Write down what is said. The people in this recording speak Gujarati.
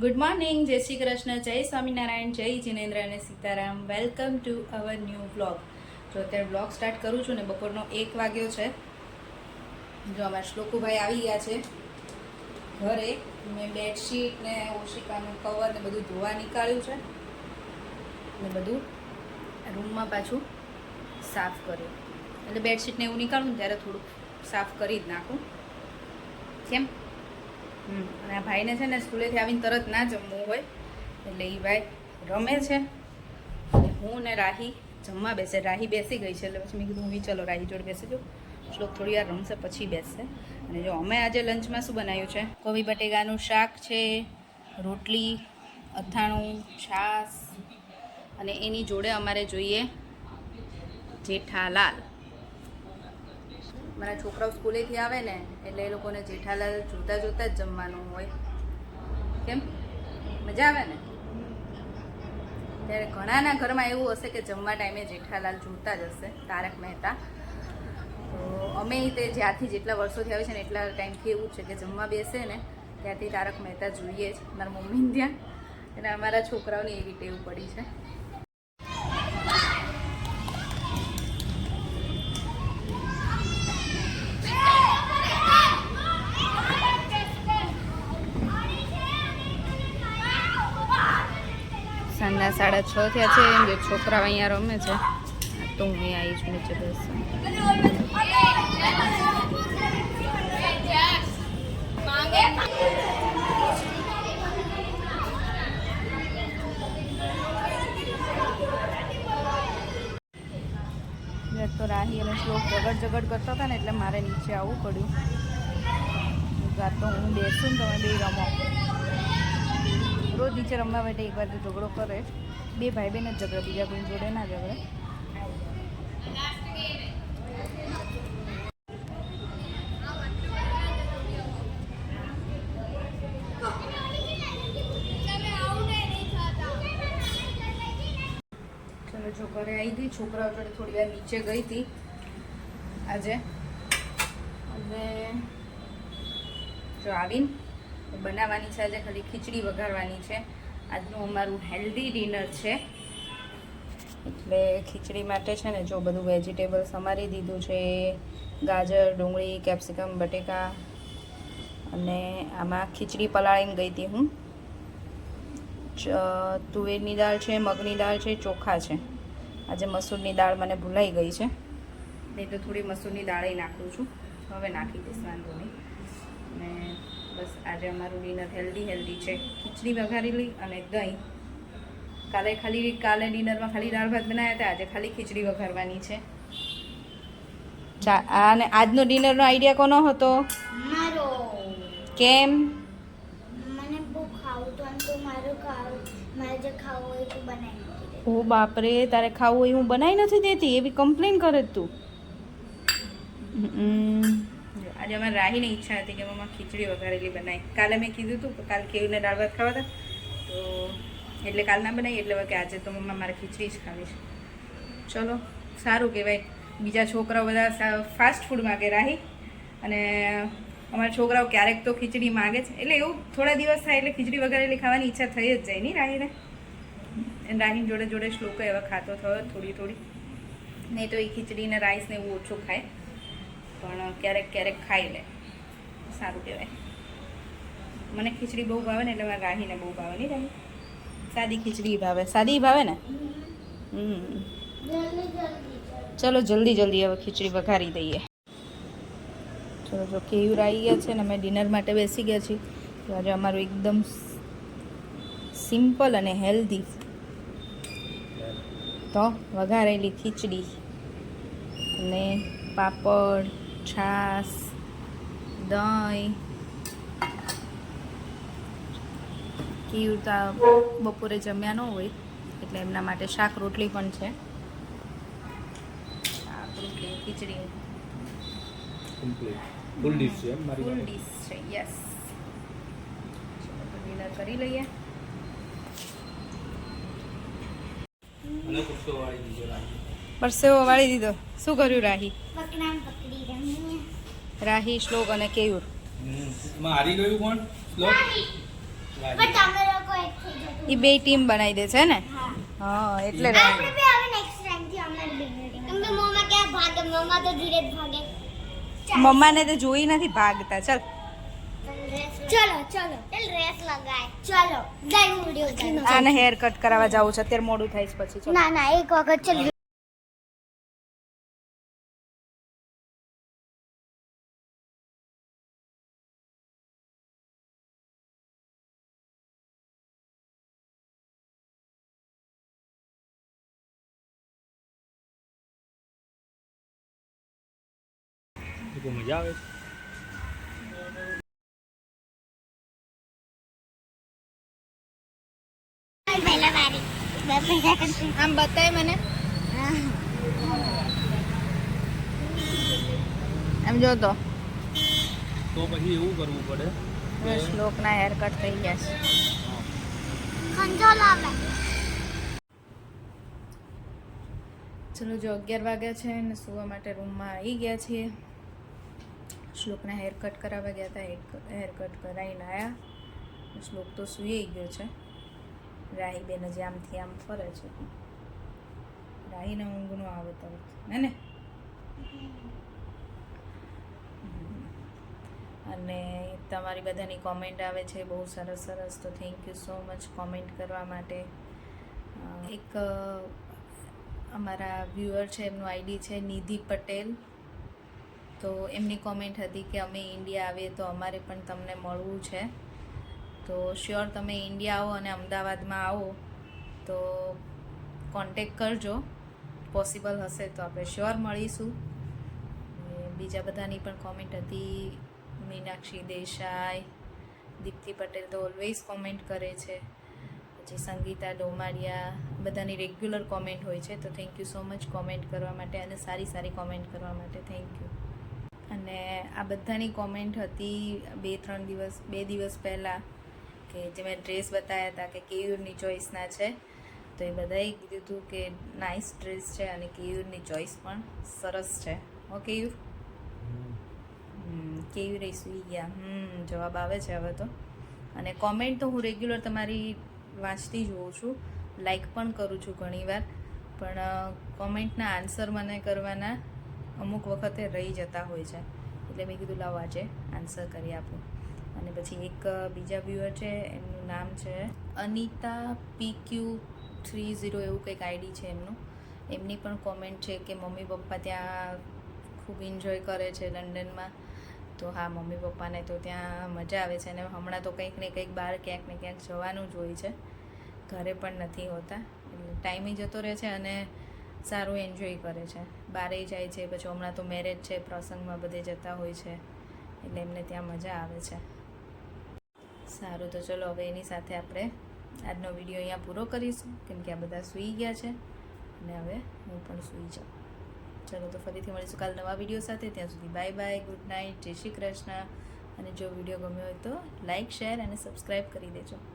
ગુડ મોર્નિંગ, જય શ્રી કૃષ્ણ, જય સ્વામિનારાયણ, જય જિનેન્દ્ર અને Sitaram. Welcome to our new vlog. જો અત્યારે વ્લોગ સ્ટાર્ટ કરું છું ને બપોરનો 1 વાગ્યો છે. જો અમારા શ્લોકુભાઈ આવી ગયા છે ઘરે. મેં બેડશીટ ને ઓશિકાનું કવર ને બધું ધોવા નીકાળ્યું છે ને બધું રૂમમાં પાછું સાફ કર્યું. એટલે બેડશીટને એવું નીકાળું ને ત્યારે થોડુંક સાફ કરી જ નાખું. કેમ? અને આ ભાઈને છે ને સ્કૂલેથી આવીને તરત ના જમવું હોય એટલે એ ભાઈ રમે છે અને હું ને રાહી જમવા બેસે. રાહી બેસી ગઈ છે એટલે પછી મેં કીધું હું ચલો રાહી જોડે બેસી જાઉં. શ્લોક થોડી વાર રમશે પછી બેસશે. અને જો અમે આજે લંચમાં શું બનાવ્યું છે, કોબી બટેકાનું શાક છે, રોટલી, અથાણું, છાશ અને એની જોડે અમારે જોઈએ જેઠાલાલ. મારા છોકરાઓ સ્કૂલેથી આવે ને એટલે એ લોકોને જેઠાલાલ જોતા જોતા જ જમવાનું હોય. કેમ? મજા આવે ને? ત્યારે ઘણાના ઘરમાં એવું હશે કે જમવા ટાઈમે જેઠાલાલ જોતા જ હશે, તારક મહેતા. તો અમે તે જ્યાંથી જેટલા વર્ષોથી આવે છે ને એટલા ટાઈમથી એવું છે કે જમવા બેસે ને ત્યાંથી તારક મહેતા જોઈએ જ મારા મમ્મીને ત્યાં. અને અમારા છોકરાઓને એવી ટેવ પડી છે. સાંજના 6:30 થયા છે. એમ જે છોકરાઓ અહીંયા રમે છે તો હું અહીંયા આવી છું નીચે બેસવા. તો રાહી અને શ્લોક ઝગડ કરતા હતા ને એટલે મારે નીચે આવવું પડ્યું. તો હું બેસું ને તમે બે રમો. રોજ નીચે રમવા માટે એક વાર ઝઘડો કરે. બે ભાઈ બહેન જ ઝઘડે, બીજા કોઈ જોડે ના ઝઘડે. ચલો જો ઘરે આવી હતી, છોકરાઓ જોડે થોડી વાર નીચે ગઈ હતી આજે. અને જો આવીને બનાવવાની છે આજે ખાલી ખીચડી વઘારવાની છે. આજનું અમારું હેલ્ધી ડિનર છે એટલે ખીચડી માટે છે ને જો બધું વેજીટેબલ્સ સમારી દીધું છે. ગાજર, ડુંગળી, કેપ્સિકમ, બટેકા અને આમાં ખીચડી પલાળીને ગઈ હતી હું. તુવેરની દાળ છે, મગની દાળ છે, ચોખા છે. આજે મસૂરની દાળ મને ભૂલાઈ ગઈ છે, નહીં તો થોડી મસૂરની દાળ નાખું છું. હવે નાખી દઈશ, વાંધો નહીં. અને બસ આજે અમારું ડિનર હેલ્ધી છે. ખીચડી વઘારેલી અને દહીં. કાલે ડિનરમાં ખાલી દાળ ભાત બનાવ્યા હતા, આજે ખાલી ખીચડી વઘારવાની છે. અને આજનો ડિનરનો આઈડિયા કોનો હતો? મારો. કેમ? મને બહુ ખાવું તો અને તું મારે જે ખાવું હોય તું બનાવી નથી દેતી. ઓ બાપરે, તારે ખાવું હોય હું બનાવી નથી દેતી એવી કમ્પ્લેન કરે તું. આજે અમારે રાહીની ઈચ્છા હતી કે મમ્મા ખીચડી વઘારેલી બનાવી. કાલે મેં કીધું હતું કે કાલે કેવીને દાળ ભાત ખાવા હતા તો એટલે કાલ ના બનાવી. એટલે કે આજે તો મમ્મા મારે ખીચડી જ ખાવી છે. ચલો સારું કહેવાય. બીજા છોકરાઓ બધા ફાસ્ટ ફૂડ માગે રાહી, અને અમારા છોકરાઓ ક્યારેક તો ખીચડી માગે છે. એટલે એવું થોડા દિવસ થાય એટલે ખીચડી વઘારેલી ખાવાની ઈચ્છા થઈ જ જાય નહીં રાહીને. રાહીની જોડે જોડે શ્લોક એવા ખાતો થયો થોડી. નહીં તો એ ખીચડીને રાઈસ ને એવું ઓછું ખાય, પણ ક્યારેક ખાઈ લે. સારું કહેવાય. મને ખીચડી બહુ ભાવે ને એટલે મારે રાહીને બહુ ભાવે નહીં રાહી. સાદી ખીચડી ભાવે. સાદી ભાવે ને? ચલો જલ્દી હવે ખીચડી વઘારી દઈએ. ચલો જો કેયુર આવી ગયા છે ને અમે ડિનર માટે બેસી ગયા છીએ. તો આજે અમારું એકદમ સિમ્પલ અને હેલ્ધી તો વઘારેલી ખીચડી અને પાપડ, છાશ, દહીં. કેયુર તો બપોરે જમ્યા ન હોય એટલે એમના માટે શાક રોટલી પણ છે. શાક રોટલી ખીચડી ફૂલ ડીશ છે મારી. ફૂલ ડીશ છે, યસ. ચલો ડિનર કરી લઈએ. પરસેવો વાળી દીધો. શું કર્યું રાહી? પકડી રમીએ. રાહી, શ્લોક અને કેયુર. હારી ગયું કોણ? શ્લોક. પણ તમે એ બે ટીમ બનાવી દે છે ને હા હા એટલે આપણે બી હવે નેક્સ્ટ ટાઈમ થી હમણાં જ બિગડી કેમ કે મમ્મા ક્યાં ભાગે મમ્મા તો ધીરે જ ભાગે મમ્માને તો જોઈ નથી ભાગતા ચાલ ચલો ચલ રેસ લગાય ચલો ગાય વિડિયો આને હેર કટ કરાવવા જવું છે અત્યારે મોડું થાય છે પછી ચલો ના ના એક વખત ચલ મજા આવે પહેલા મારી આમ બતાય મને એમ જો તો તો પછી એવું કરવું પડે હવે શ્લોકના હેર કટ થઈ ગયા છે ખંજો લાવે ચલો જો 11 વાગ્યા છે અને સુવા માટે રૂમમાં આવી ગયા છીએ શ્લોકના હેર કટ કરાવવા ગયા હતા હેર કટ કરાવીને આવ્યા શ્લોક તો સૂઈ ગયો છે રાહીબેન હજી આમથી આમ ફરે છે રાહીને ઊંઘ નો આવે તરત હે ને અને તમારી બધાની કોમેન્ટ આવે છે બહુ સરસ સરસ તો thank you so much comment કરવા માટે એક અમારા વ્યુઅર છે એમનું આઈડી છે નિધિ પટેલ તો એમની કોમેન્ટ હતી કે અમે ઇન્ડિયા આવીએ તો અમારે પણ તમને મળવું છે તો શ્યોર તમે ઇન્ડિયા આવો અને અમદાવાદમાં આવો તો કોન્ટેક કરજો પોસિબલ હશે તો આપણે શ્યોર મળીશું બીજા બધાની પણ કોમેન્ટ હતી મીનાક્ષી દેસાઈ દીપ્તિ પટેલ તો ઓલવેઝ કોમેન્ટ કરે છે પછી સંગીતા ડોમાડિયા બધાની રેગ્યુલર કોમેન્ટ હોય છે તો thank you so much comment કરવા માટે અને સારી સારી કોમેન્ટ કરવા માટે થેન્ક યુ અને આ બધાની કોમેન્ટ હતી બે દિવસ પહેલાં કે જે મેં ડ્રેસ બતાવ્યા હતા કે કેયુરની ચોઈસના છે તો એ બધાએ કીધું હતું કે નાઇસ ડ્રેસ છે અને કેયુરની ચોઈસ પણ સરસ છે ઓકે યુ કેવી રહી સુઈ ગયા જવાબ આવે છે હવે તો અને કોમેન્ટ તો હું રેગ્યુલર તમારી વાંચતી જ હોઉં છું લાઈક પણ કરું છું ઘણીવાર પણ કોમેન્ટના આન્સર મને કરવાના અમુક વખતે રહી જતા હોય છે એટલે મેં કીધું લાવો આજે આન્સર કરી આપું અને પછી એક બીજા વ્યુઅર છે એમનું નામ છે અનિતા PQ30 એવું કંઈક આઈડી છે એમની પણ કોમેન્ટ છે કે મમ્મી પપ્પા ત્યાં ખૂબ એન્જોય કરે છે લંડનમાં તો હા મમ્મી પપ્પાને તો ત્યાં મજા આવે છે અને હમણાં તો કંઈક ને કંઈક બહાર ક્યાંક ને ક્યાંક જવાનું જ હોય છે ઘરે પણ નથી હોતા એટલે ટાઈમે જતો રહે છે અને સારું એન્જોય કરે છે બહારે જાય છે પછી હમણાં તો મેરેજ છે પ્રસંગમાં બધે જતા હોય છે એટલે એમને ત્યાં મજા આવે છે સારું તો ચલો હવે એની સાથે આપણે આજનો વિડીયો અહીંયા પૂરો કરીશું કેમ કે આ બધા સૂઈ ગયા છે અને હવે હું પણ સૂઈ જાઉં ચલો તો ફરીથી મળીશું કાલ નવા વિડીયો સાથે ત્યાં સુધી બાય બાય ગુડ નાઇટ જય શ્રી કૃષ્ણ અને જો વિડીયો ગમ્યો હોય તો લાઇક શેર અને સબસ્ક્રાઈબ કરી દેજો